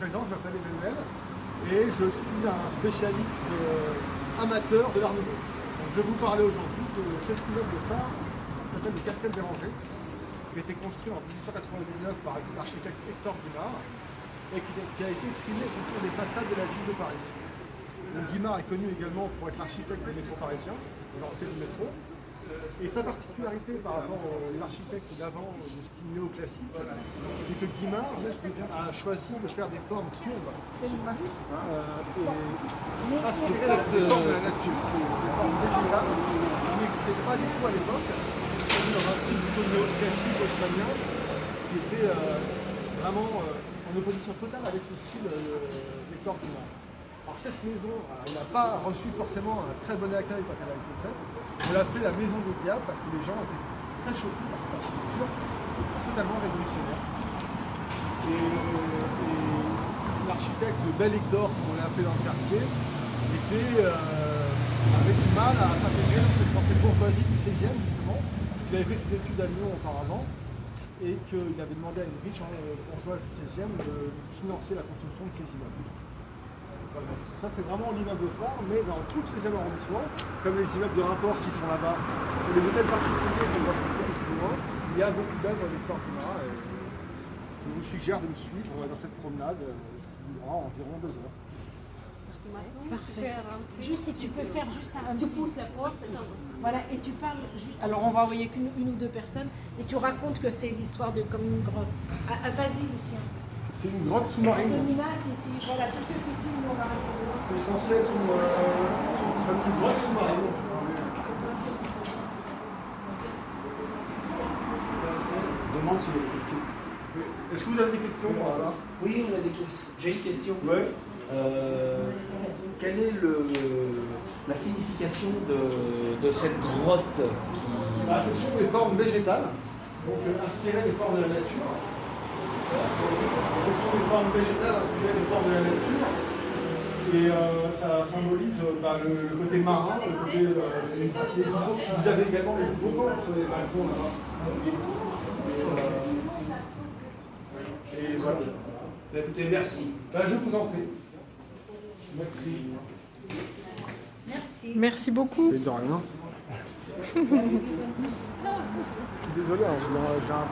présente, je m'appelle Emmanuel et je suis un spécialiste amateur de l'Art Nouveau. Donc, je vais vous parler aujourd'hui de cet immeuble de phare qui s'appelle le Castel Béranger, qui a été construit en 1899 par l'architecte Hector Guimard et qui a été primé autour des façades de la ville de Paris. Donc, Guimard est connu également pour être l'architecte des métros parisiens, des anciens métros. Et sa particularité par rapport à l'architecte d'avant de style néoclassique, c'est que Guimard a choisi de faire des formes courbes et assurer des formes de la nature. Des formes végétales qui n'existaient pas du tout à l'époque, dans un style plutôt néoclassique haussmannien, qui était vraiment en opposition totale avec ce style d'Hector Guimard. Alors cette maison, elle n'a pas reçu forcément un très bon accueil quand elle a été faite. On l'a appelée la maison des diables parce que les gens étaient très choqués par cette architecture totalement révolutionnaire. Et l'architecte Bel Hector, comme on l'a appelé dans le quartier, avait du mal à s'intégrer dans cette bourgeoisie du 16e justement, parce qu'il avait fait ses études à Lyon auparavant et qu'il avait demandé à une riche bourgeoise du 16e de financer la construction de ces immeubles. Ça c'est vraiment l'immeuble phare, mais dans tout le 16e arrondissement, comme les immeubles de rapport qui sont là-bas, et les hôtels particuliers qu'on voit plus loin, il y a beaucoup d'œuvres d'Hector Guimard et je vous suggère de me suivre dans cette promenade qui durera environ 2 heures. Parfait. Juste si tu peux faire juste un Tu petit... pousses la porte. Voilà, et tu parles juste... Alors on va envoyer qu'une ou deux personnes, et tu racontes que c'est l'histoire de comme une grotte. Vas-y Lucien. C'est une grotte sous-marine. Domina, c'est voilà, tous ceux qui filment, on va rester devant. C'est censé être une grotte sous-marine. Demande sur les questions. Est-ce que vous avez des questions là? Oui, on a des questions. J'ai une question. Ouais. Quelle est la signification de cette grotte qui... Ce sont des formes végétales, donc inspirées des formes de la nature. Ce sont des formes végétales inspirées des formes de la nature. Et ça symbolise le côté marin, le côté les îlots. Vous avez également les îlots sur les balcons là-bas. Et voilà. Écoutez, merci. Je vous en prie. Merci. Merci. Merci beaucoup. Et de rien. Je suis désolé, j'ai un peu...